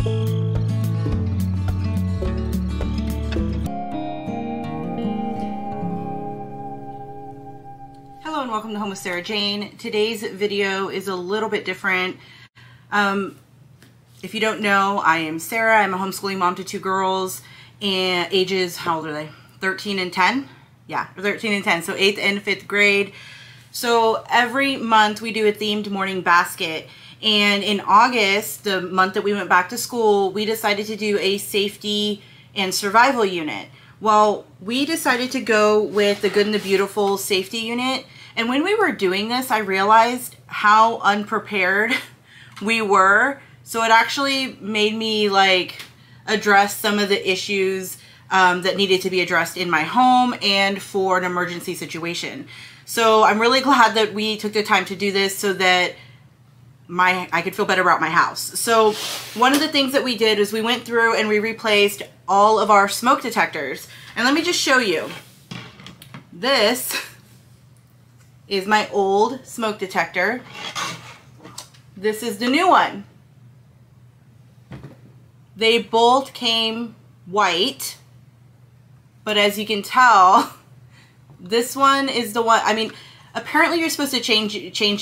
Hello and welcome to Home with Sarah Jane. Today's video is a little bit different. If you don't know, I am Sarah. I'm a homeschooling mom to two girls, and ages, how old are they? 13 and 10? Yeah, 13 and 10, so 8th and 5th grade. So every month we do a themed morning basket, and in August, the month that we went back to school, we decided to do a safety and survival unit. Well, we decided to go with the Good and the Beautiful safety unit. And when we were doing this, I realized how unprepared we were. So it actually made me like address some of the issues that needed to be addressed in my home and for an emergency situation. So I'm really glad that we took the time to do this so that I could feel better about my house. So one of the things that we did is we went through and we replaced all of our smoke detectors. And let me just show you. This is my old smoke detector. This is the new one. They both came white, but as you can tell, this one is the one, I mean, apparently you're supposed to change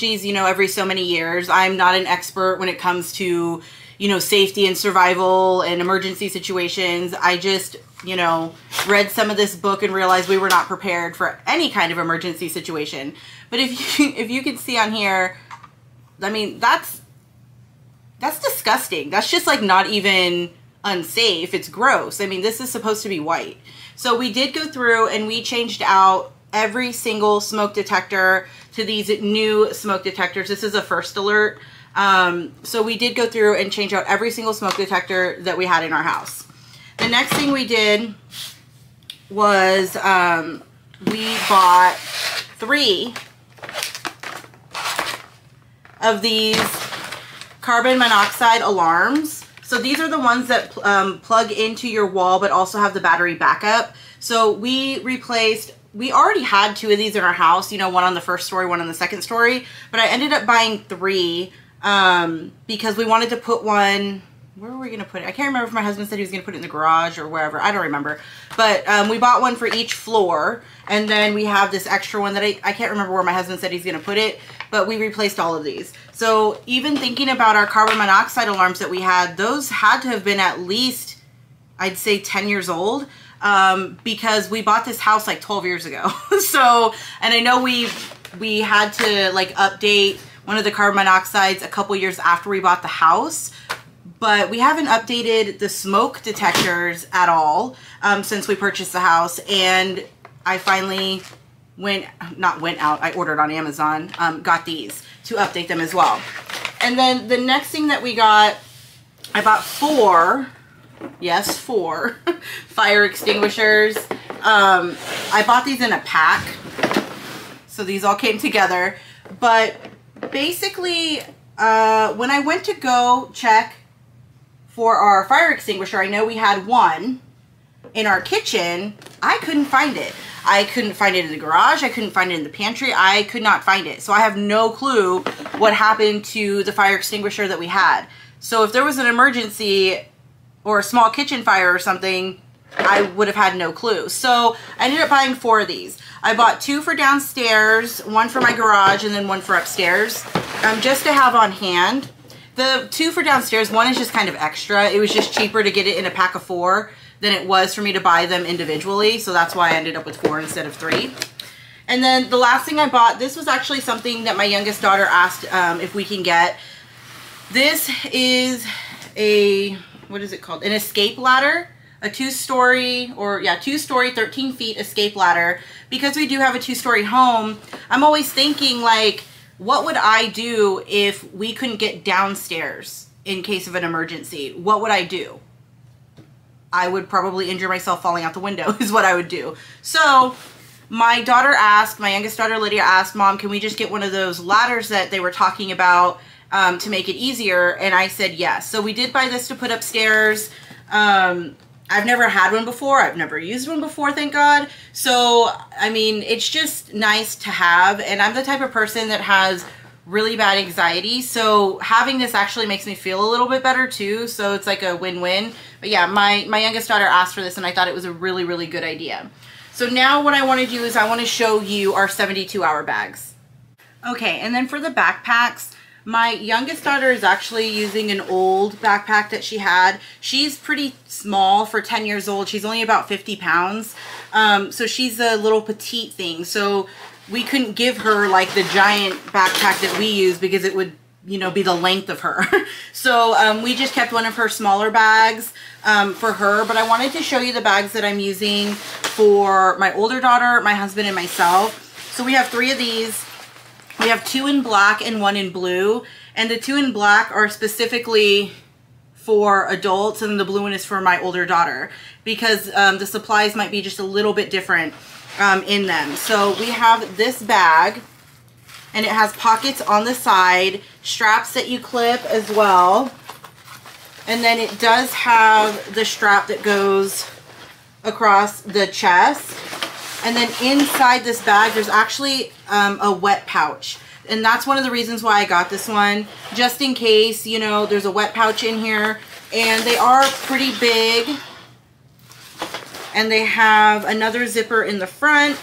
these, you know, every so many years. I'm not an expert when it comes to, you know, safety and survival and emergency situations. I just, you know, read some of this book and realized we were not prepared for any kind of emergency situation. But if you can see on here, I mean, that's disgusting. That's just like not even unsafe. It's gross. I mean, this is supposed to be white. So we did go through and we changed out every single smoke detector to these new smoke detectors. This is a first alert. So we did go through and change out every single smoke detector that we had in our house. The next thing we did was we bought 3 of these carbon monoxide alarms. So these are the ones that plug into your wall but also have the battery backup. So we already had 2 of these in our house, you know, one on the first story, one on the second story, but I ended up buying 3 because we wanted to put one, where were we going to put it? I can't remember if my husband said he was going to put it in the garage or wherever. I don't remember. But we bought one for each floor, and then we have this extra one that I can't remember where my husband said he's going to put it, but we replaced all of these. So even thinking about our carbon monoxide alarms that we had, those had to have been at least, I'd say 10 years old, because we bought this house like 12 years ago. So, and I know we had to like update one of the carbon monoxides a couple years after we bought the house, but we haven't updated the smoke detectors at all since we purchased the house. And I finally I ordered on Amazon, got these to update them as well. And then the next thing that we got, I bought 4 fire extinguishers. I bought these in a pack, so these all came together. But basically, when I went to go check for our fire extinguisher, I know we had one in our kitchen. I couldn't find it. I couldn't find it in the garage. I couldn't find it in the pantry. I could not find it. So I have no clue what happened to the fire extinguisher that we had. So if there was an emergency or a small kitchen fire or something, I would have had no clue. So I ended up buying 4 of these. I bought 2 for downstairs, 1 for my garage, and then 1 for upstairs, just to have on hand. The 2 for downstairs, 1 is just kind of extra. It was just cheaper to get it in a pack of 4 than it was for me to buy them individually. So that's why I ended up with 4 instead of 3. And then the last thing I bought, this was actually something that my youngest daughter asked if we can get. This is a, what is it called? An escape ladder. A 2-story, 13 feet escape ladder. Because we do have a 2-story home, I'm always thinking like, what would I do if we couldn't get downstairs in case of an emergency? What would I do? I would probably injure myself falling out the window is what I would do. So my youngest daughter Lydia asked, Mom, can we just get one of those ladders that they were talking about to make it easier? And I said yes. So we did buy this to put upstairs. I've never had one before. I've never used one before, thank God. So, I mean, it's just nice to have. And I'm the type of person that has really bad anxiety. So having this actually makes me feel a little bit better too. So it's like a win-win. But yeah, my youngest daughter asked for this and I thought it was a really, really good idea. So now what I want to do is I want to show you our 72-hour bags. Okay, and then for the backpacks, my youngest daughter is actually using an old backpack that she had. She's pretty small for 10 years old. She's only about 50 pounds. So she's a little petite thing. So we couldn't give her like the giant backpack that we use because it would, you know, be the length of her. So we just kept one of her smaller bags for her. But I wanted to show you the bags that I'm using for my older daughter, my husband, and myself. So we have 3 of these. We have 2 in black and 1 in blue. And the 2 in black are specifically for adults, and the blue one is for my older daughter because the supplies might be just a little bit different in them. So we have this bag, and it has pockets on the side, straps that you clip as well, and then it does have the strap that goes across the chest. And then inside this bag there's actually a wet pouch, and that's one of the reasons why I got this one, just in case, you know, there's a wet pouch in here. And they are pretty big, and they have another zipper in the front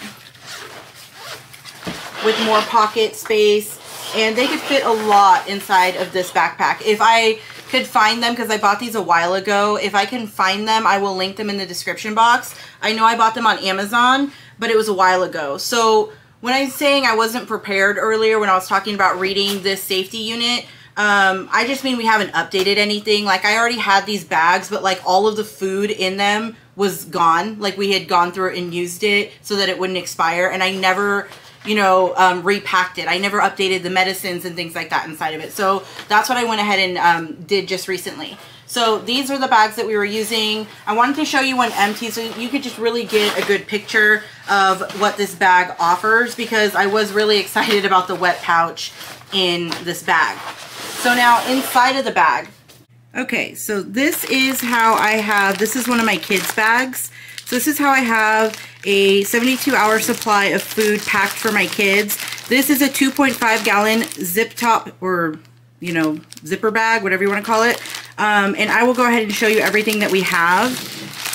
with more pocket space, and they could fit a lot inside of this backpack. If I could find them, because I bought these a while ago, if I can find them, I will link them in the description box. I know I bought them on Amazon, but it was a while ago. So when I'm saying I wasn't prepared earlier when I was talking about reading this safety unit, I just mean we haven't updated anything. Like, I already had these bags, but like all of the food in them was gone. Like, we had gone through it and used it so that it wouldn't expire, and I never, you know, repacked it. I never updated the medicines and things like that inside of it. So that's what I went ahead and did just recently. So these are the bags that we were using. I wanted to show you one empty so you could just really get a good picture of what this bag offers, because I was really excited about the wet pouch in this bag. So now inside of the bag. Okay, so this is how I have, this is one of my kids' bags. So this is how I have a 72-hour supply of food packed for my kids. This is a 2.5 gallon zip top, or, you know, zipper bag, whatever you want to call it. And I will go ahead and show you everything that we have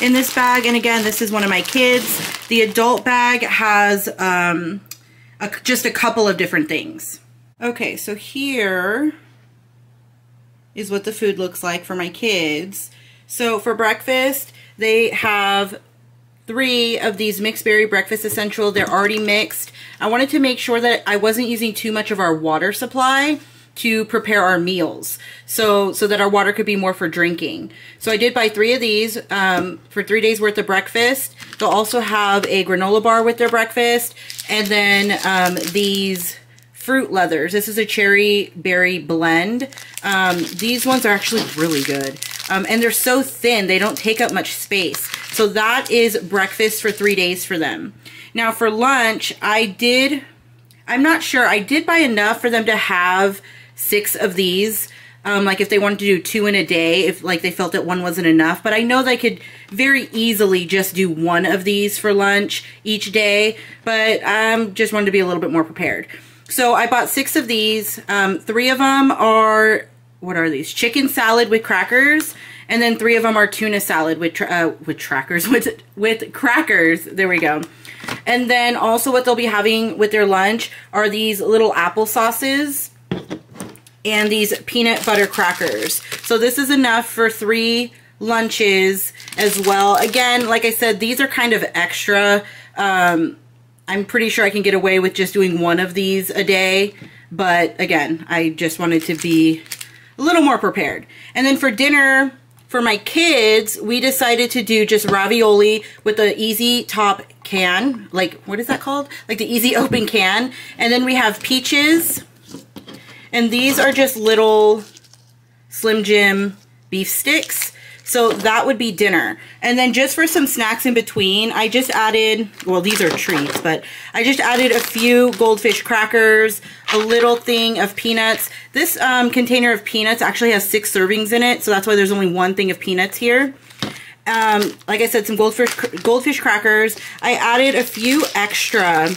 in this bag. And again, this is one of my kids. The adult bag has just a couple of different things. Okay, so here is what the food looks like for my kids. So for breakfast, they have 3 of these mixed berry breakfast essential. They're already mixed. I wanted to make sure that I wasn't using too much of our water supply to prepare our meals, so that our water could be more for drinking. So I did buy 3 of these for 3 days worth of breakfast. They'll also have a granola bar with their breakfast, and then these fruit leathers. This is a cherry berry blend. These ones are actually really good. And they're so thin, they don't take up much space. So that is breakfast for 3 days for them. Now for lunch, I'm not sure, I did buy enough for them to have 6 of these. Like if they wanted to do 2 in a day, if like they felt that one wasn't enough. But I know they could very easily just do 1 of these for lunch each day. But I just wanted to be a little bit more prepared. So I bought 6 of these. 3 of them are, what are these? Chicken salad with crackers. And then 3 of them are tuna salad with crackers. There we go. And then also what they'll be having with their lunch are these little apple sauces and these peanut butter crackers. So this is enough for 3 lunches as well. Again, like I said, these are kind of extra. I'm pretty sure I can get away with just doing 1 of these a day. But again, I just wanted to be a little more prepared. And then for dinner, for my kids, we decided to do just ravioli with the easy top can. Like, what is that called? Like the easy open can. And then we have peaches. And these are just little Slim Jim beef sticks. So that would be dinner. And then just for some snacks in between, I just added, well, these are treats, but I just added a few goldfish crackers, a little thing of peanuts. This container of peanuts actually has 6 servings in it, so that's why there's only 1 thing of peanuts here. Like I said, some goldfish crackers. I added a few extra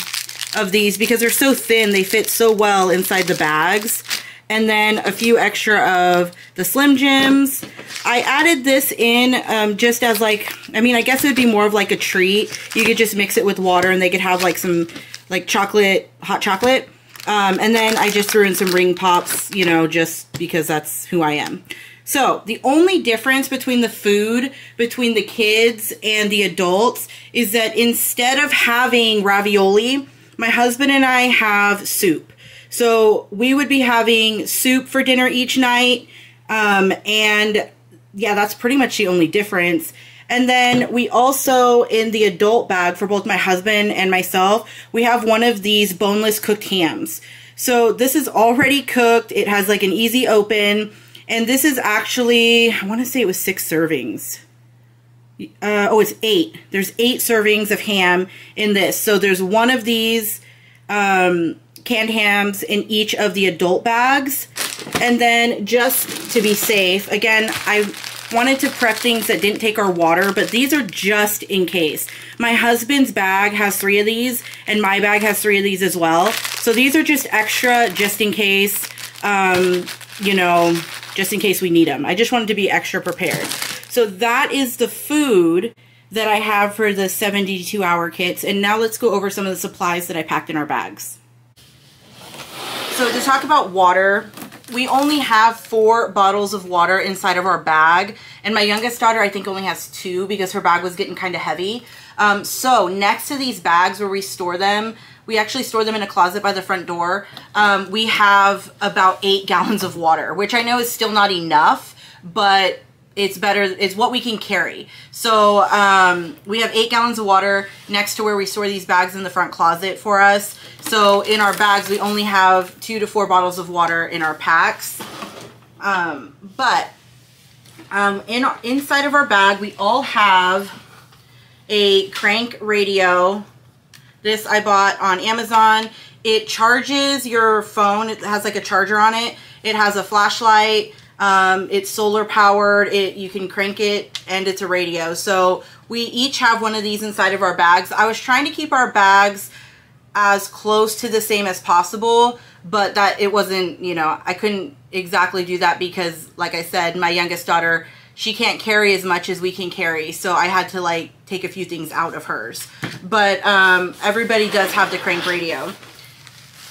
of these because they're so thin. They fit so well inside the bags. And then a few extra of the Slim Jims. I added this in just as like, I mean, I guess it would be more of like a treat. You could just mix it with water and they could have like some like chocolate, hot chocolate. And then I just threw in some ring pops, you know, just because that's who I am. So the only difference between the food, between the kids and the adults is that instead of having ravioli, my husband and I have soup. So we would be having soup for dinner each night. And yeah, that's pretty much the only difference. And then we also, in the adult bag for both my husband and myself, we have one of these boneless cooked hams. So this is already cooked. It has like an easy open. And this is actually, I want to say it was 6 servings. Oh, it's 8. There's 8 servings of ham in this. So there's one of these canned hams in each of the adult bags. And then just to be safe, again, I wanted to prep things that didn't take our water, but these are just in case. My husband's bag has 3 of these, and my bag has 3 of these as well. So these are just extra, just in case, you know, just in case we need them. I just wanted to be extra prepared. So that is the food that I have for the 72-hour kits. And now let's go over some of the supplies that I packed in our bags. So to talk about water, we only have 4 bottles of water inside of our bag. And my youngest daughter, I think, only has 2 because her bag was getting kind of heavy. So next to these bags where we store them, we actually store them in a closet by the front door. We have about 8 gallons of water, which I know is still not enough, but it's better, it's what we can carry. So we have 8 gallons of water next to where we store these bags in the front closet for us. So in our bags, we only have 2 to 4 bottles of water in our packs. Inside of our bag, we all have a crank radio. This I bought on Amazon. It charges your phone. It has like a charger on it. It has a flashlight. It's solar powered. You can crank it, and it's a radio. So we each have one of these inside of our bags. I was trying to keep our bags as close to the same as possible, but that it wasn't, you know, I couldn't exactly do that because, like I said, my youngest daughter, she can't carry as much as we can carry. So I had to like take a few things out of hers. But everybody does have the crank radio.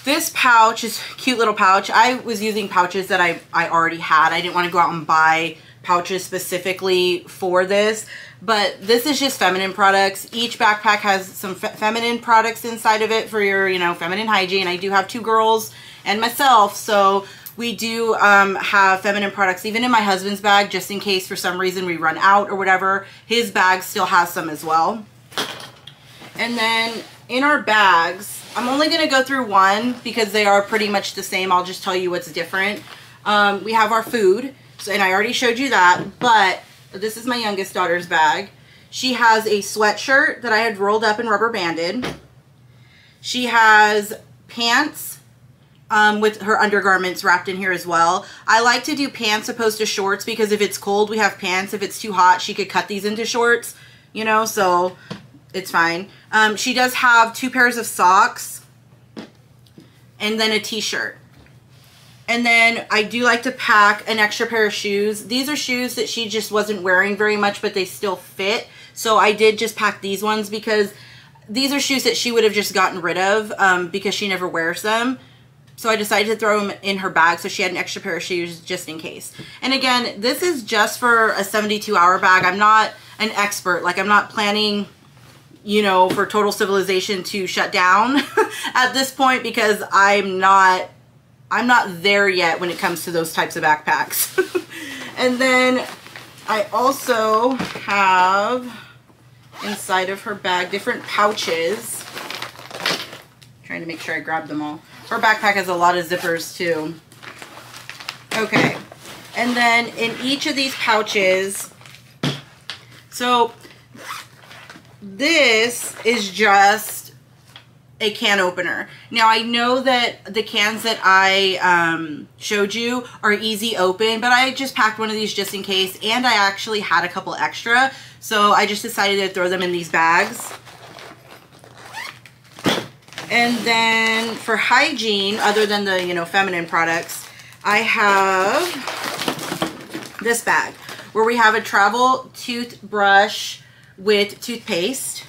This pouch is a cute little pouch. I was using pouches that I already had. I didn't want to go out and buy pouches specifically for this. But this is just feminine products. Each backpack has some feminine products inside of it for your, you know, feminine hygiene. I do have 2 girls and myself, so we do have feminine products even in my husband's bag, just in case for some reason we run out or whatever. His bag still has some as well. And then in our bags, I'm only going to go through one because they are pretty much the same. I'll just tell you what's different. We have our food, so, and I already showed you that, but this is my youngest daughter's bag. She has a sweatshirt that I had rolled up and rubber banded. She has pants with her undergarments wrapped in here as well. I like to do pants opposed to shorts because if it's cold, we have pants. If it's too hot, she could cut these into shorts, you know, so it's fine. She does have 2 pairs of socks and then a t-shirt. And then I do like to pack an extra pair of shoes. These are shoes that she just wasn't wearing very much, but they still fit. So I did just pack these ones because these are shoes that she would have just gotten rid of because she never wears them. So I decided to throw them in her bag so she had an extra pair of shoes just in case. And again, this is just for a 72-hour bag. I'm not an expert. Like, I'm not planning, you know, for total civilization to shut down at this point because I'm not there yet when it comes to those types of backpacks. And then I also have inside of her bag different pouches. Trying to make sure I grab them all. Her backpack has a lot of zippers too. Okay. And then in each of these pouches, so this is just a can opener. Now I know that the cans that I showed you are easy open, but I just packed one of these just in case, and I actually had a couple extra, so I just decided to throw them in these bags. And then for hygiene, other than the, you know, feminine products, I have this bag where we have a travel toothbrush with toothpaste.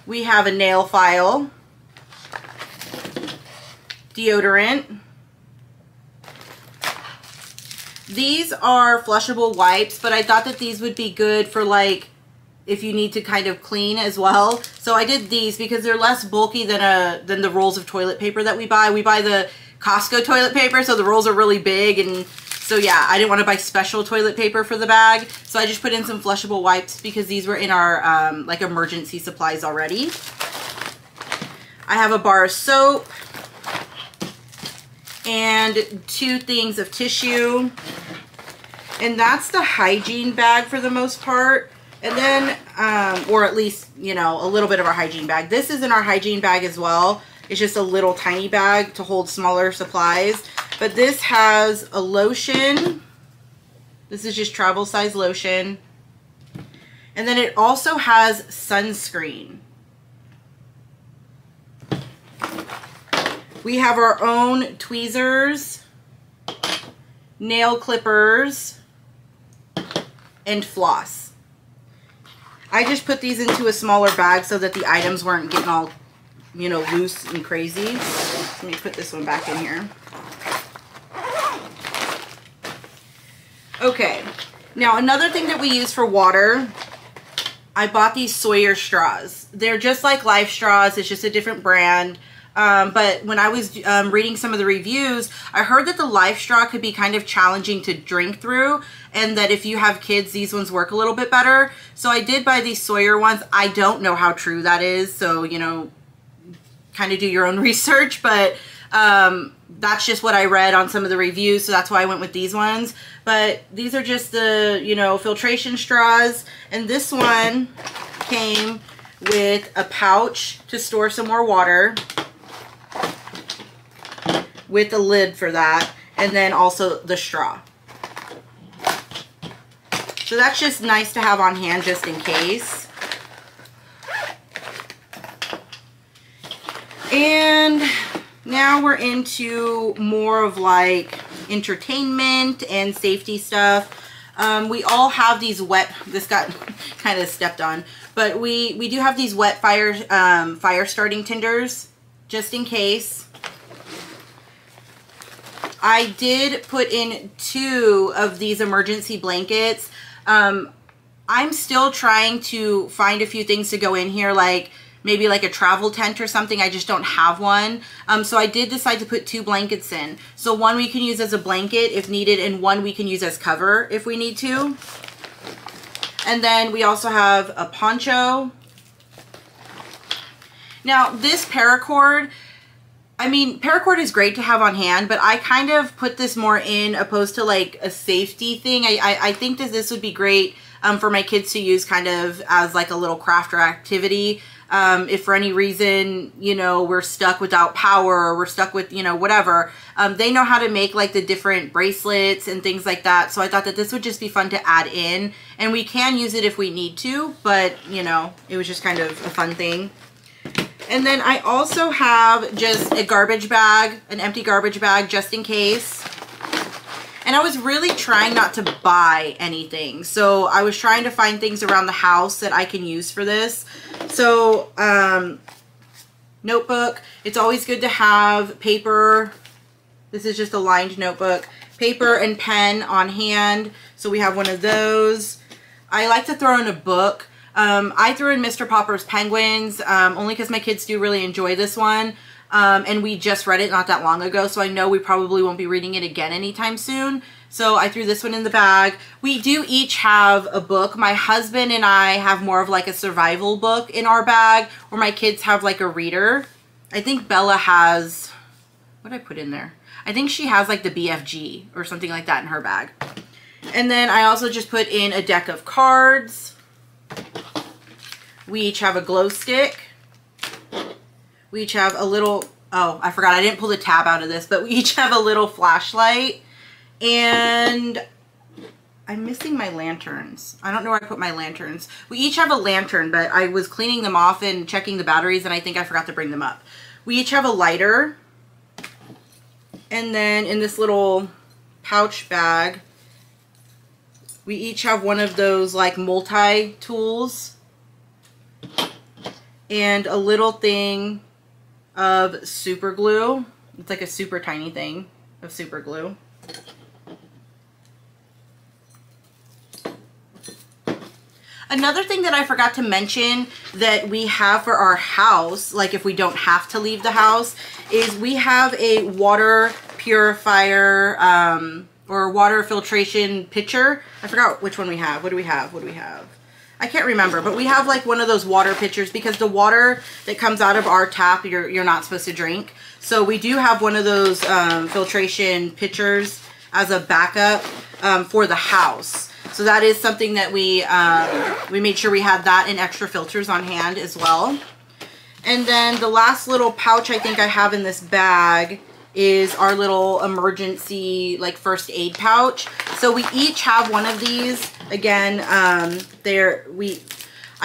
We have a nail file, deodorant. These are flushable wipes, but I thought that these would be good for like if you need to kind of clean as well. So I did these because they're less bulky than the rolls of toilet paper that we buy. We buy the Costco toilet paper, so the rolls are really big, and so yeah, I didn't want to buy special toilet paper for the bag. So I just put in some flushable wipes because these were in our like emergency supplies already. I have a bar of soap and 2 things of tissue. And that's the hygiene bag for the most part. And then, or at least, you know, a little bit of our hygiene bag. This is in our hygiene bag as well. It's just a little tiny bag to hold smaller supplies. But this has a lotion. This is just travel size lotion. And then it also has sunscreen. We have our own tweezers, nail clippers, and floss. I just put these into a smaller bag so that the items weren't getting all, you know, loose and crazy. Let me put this one back in here. Okay, now another thing that we use for water, I bought these Sawyer straws. They're just like Life straws, it's just a different brand. But when I was reading some of the reviews, I heard that the Life straw could be kind of challenging to drink through, and that if you have kids, these ones work a little bit better. So I did buy these Sawyer ones. I don't know how true that is, so, you know, kind of do your own research, but that's just what I read on some of the reviews, so that's why I went with these ones. But these are just the, you know, filtration straws, and this one came with a pouch to store some more water, with a lid for that, and then also the straw. So that's just nice to have on hand just in case. And now we're into more of like entertainment and safety stuff. We all have these wet, this got kind of stepped on, but we do have these wet fire starting tinders just in case. I did put in 2 of these emergency blankets. I'm still trying to find a few things to go in here, like maybe like a travel tent or something. I just don't have one. So I did decide to put 2 blankets in. So one we can use as a blanket if needed, and one we can use as cover if we need to. And then we also have a poncho. Now this paracord, I mean, paracord is great to have on hand, but I kind of put this more in opposed to like a safety thing. I think that this would be great for my kids to use kind of as like a little craft or activity. If for any reason, you know, we're stuck without power, or we're stuck with, you know, whatever, they know how to make like the different bracelets and things like that. So I thought that this would just be fun to add in, and we can use it if we need to, but you know, it was just kind of a fun thing. And then I also have just a garbage bag, an empty garbage bag just in case. And I was really trying not to buy anything. So I was trying to find things around the house that I can use for this. So, notebook. It's always good to have paper. This is just a lined notebook. Paper and pen on hand. So we have one of those. I like to throw in a book. I threw in Mr. Popper's Penguins, only because my kids do really enjoy this one. And we just read it not that long ago, so I know we probably won't be reading it again anytime soon. So I threw this one in the bag. We do each have a book. My husband and I have more of like a survival book in our bag, where my kids have like a reader. I think Bella has, what did I put in there? I think she has like the BFG or something like that in her bag. And then I also just put in a deck of cards. We each have a glow stick. We each have a little, oh, I forgot, I didn't pull the tab out of this, but we each have a little flashlight. And I'm missing my lanterns. I don't know where I put my lanterns. We each have a lantern, but I was cleaning them off and checking the batteries, and I think I forgot to bring them up. We each have a lighter. And then in this little pouch bag, we each have one of those like multi-tools and a little thing of super glue. It's like a super tiny thing of super glue. Another thing that I forgot to mention that we have for our house, like if we don't have to leave the house, is we have a water purifier or water filtration pitcher. I forgot which one we have. What do we have? What do we have? I can't remember, but we have like one of those water pitchers because the water that comes out of our tap, you're not supposed to drink. So we do have one of those filtration pitchers as a backup for the house. So that is something that we made sure we had that and extra filters on hand as well. And then the last little pouch I think I have in this bag is our little emergency like first aid pouch. So we each have one of these. Again, I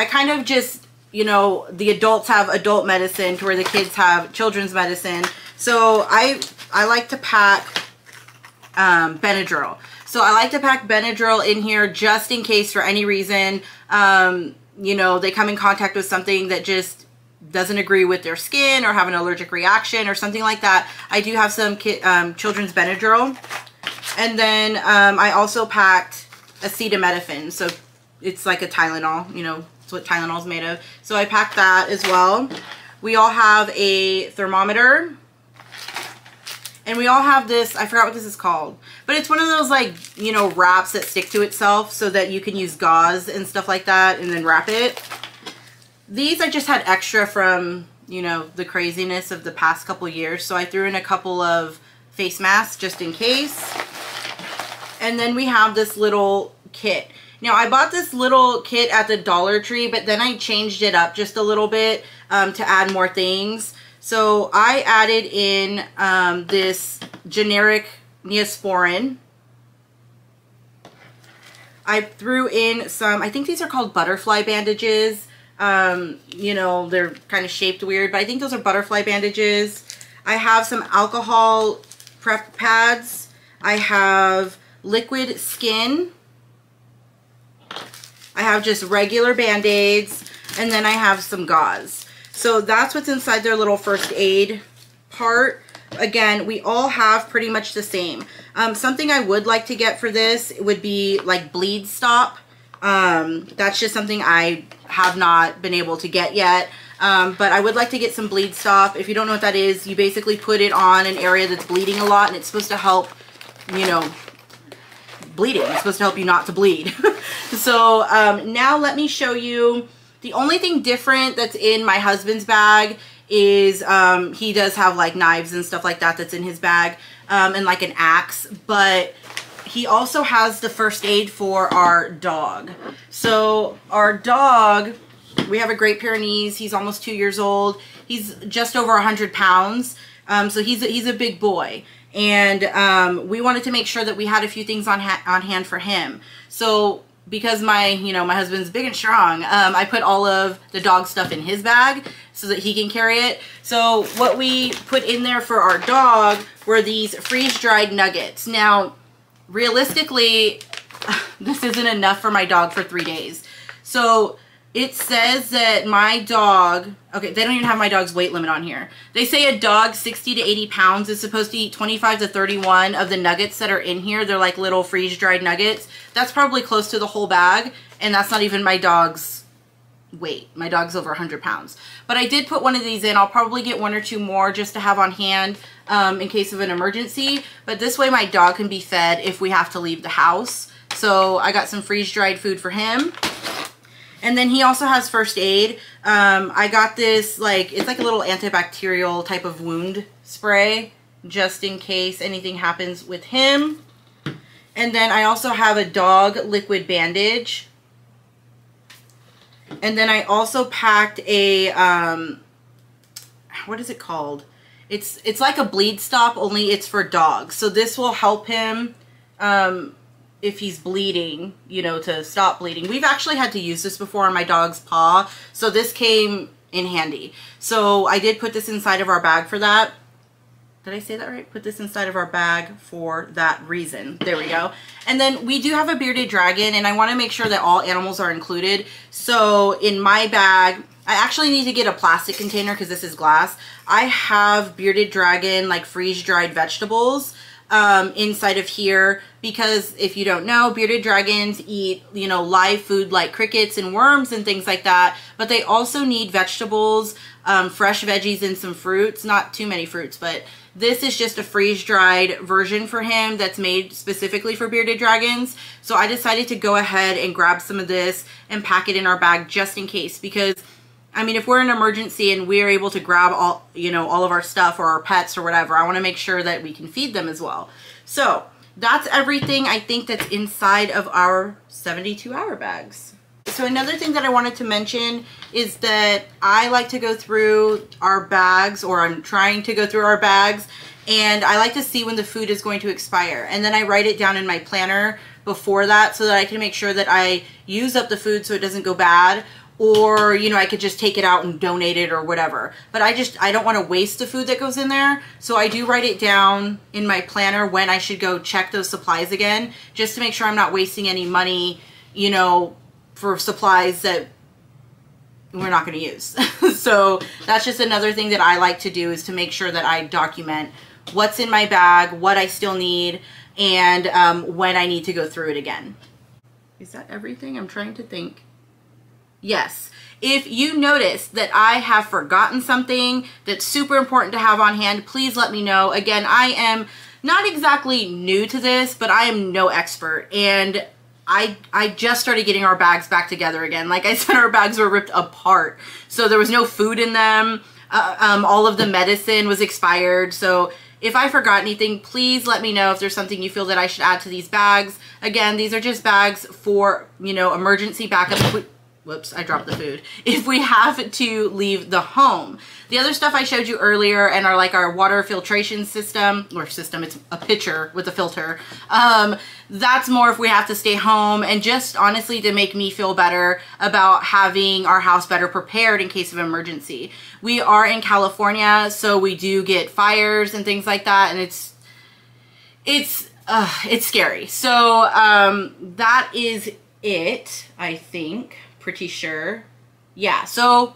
kind of just, you know, the adults have adult medicine to where the kids have children's medicine. So I like to pack Benadryl. So I like to pack Benadryl in here just in case for any reason, you know, they come in contact with something that just doesn't agree with their skin or have an allergic reaction or something like that. I do have some children's Benadryl. And then I also packed acetaminophen. So it's like a Tylenol, you know, it's what Tylenol is made of. So I packed that as well. We all have a thermometer. And we all have this, I forgot what this is called, but it's one of those like, you know, wraps that stick to itself so that you can use gauze and stuff like that and then wrap it. These I just had extra from, you know, the craziness of the past couple years. So I threw in a couple of face masks just in case. And then we have this little kit. Now I bought this little kit at the Dollar Tree, but then I changed it up just a little bit to add more things. So I added in this generic Neosporin. I threw in some, I think these are called butterfly bandages. You know, they're kind of shaped weird, but I think those are butterfly bandages. I have some alcohol prep pads. I have liquid skin. I have just regular Band-Aids. And then I have some gauze. So that's what's inside their little first aid part. Again, we all have pretty much the same. Something I would like to get for this would be like bleed stop. That's just something I have not been able to get yet. But I would like to get some bleed stop. If you don't know what that is, you basically put it on an area that's bleeding a lot and it's supposed to help, you know, bleeding. It's supposed to help you not to bleed. So now let me show you. The only thing different that's in my husband's bag is he does have like knives and stuff like that that's in his bag and like an axe, but he also has the first aid for our dog. So our dog, we have a Great Pyrenees. He's almost 2 years old. He's just over 100 pounds. So he's a big boy. And we wanted to make sure that we had a few things on hand for him. So because my husband's big and strong, I put all of the dog stuff in his bag so that he can carry it. So what we put in there for our dog were these freeze-dried nuggets. Now, realistically, this isn't enough for my dog for 3 days. So it says that my dog, okay, they don't even have my dog's weight limit on here. They say a dog 60 to 80 pounds is supposed to eat 25 to 31 of the nuggets that are in here. They're like little freeze-dried nuggets. That's probably close to the whole bag, and that's not even my dog's weight. My dog's over 100 pounds. But I did put one of these in. I'll probably get one or two more just to have on hand in case of an emergency. But this way my dog can be fed if we have to leave the house. So I got some freeze-dried food for him. And then he also has first aid. I got this, like, it's like a little antibacterial type of wound spray just in case anything happens with him. And then I also have a dog liquid bandage. And then I also packed a, what is it called? It's like a bleed stop, only it's for dogs. So this will help him if he's bleeding, you know, to stop bleeding. We've actually had to use this before on my dog's paw, so this came in handy. So I did put this inside of our bag for that. Did I say that right? Put this inside of our bag for that reason. There we go. And then we do have a bearded dragon, and I want to make sure that all animals are included. So in my bag, I actually need to get a plastic container because this is glass. I have bearded dragon, like freeze-dried vegetables inside of here, because if you don't know, bearded dragons eat, you know, live food like crickets and worms and things like that, but they also need vegetables, fresh veggies and some fruits. Not too many fruits, but this is just a freeze-dried version for him that's made specifically for bearded dragons. So I decided to go ahead and grab some of this and pack it in our bag just in case, because I mean, if we're in an emergency and we're able to grab all, you know, all of our stuff or our pets or whatever, I want to make sure that we can feed them as well. So that's everything I think that's inside of our 72-hour bags. So another thing that I wanted to mention is that I like to go through our bags, or I'm trying to go through our bags, and I like to see when the food is going to expire. And then I write it down in my planner before that so that I can make sure that I use up the food so it doesn't go bad. Or, you know, I could just take it out and donate it or whatever. But I don't want to waste the food that goes in there. So I do write it down in my planner when I should go check those supplies again, just to make sure I'm not wasting any money, you know, for supplies that we're not going to use. So that's just another thing that I like to do, is to make sure that I document what's in my bag, what I still need, and when I need to go through it again. Is that everything? I'm trying to think. Yes. If you notice that I have forgotten something that's super important to have on hand, please let me know. Again, I am not exactly new to this, but I am no expert. And I just started getting our bags back together again. Like I said, our bags were ripped apart. So there was no food in them. All of the medicine was expired. So if I forgot anything, please let me know if there's something you feel that I should add to these bags. Again, these are just bags for, you know, emergency backup. Whoops, I dropped the food. If we have to leave the home. The other stuff I showed you earlier and are like our water filtration system, it's a pitcher with a filter. That's more if we have to stay home, and just honestly to make me feel better about having our house better prepared in case of emergency. We are in California, so we do get fires and things like that, and it's scary. So that is it, I think. Pretty sure. Yeah, so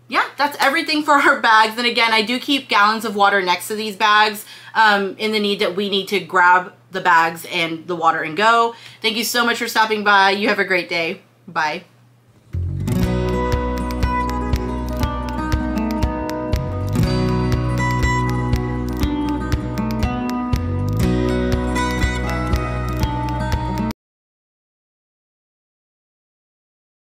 yeah, that's everything for our bags. And again, I do keep gallons of water next to these bags in the need that we need to grab the bags and the water and go. Thank you so much for stopping by. You have a great day. Bye.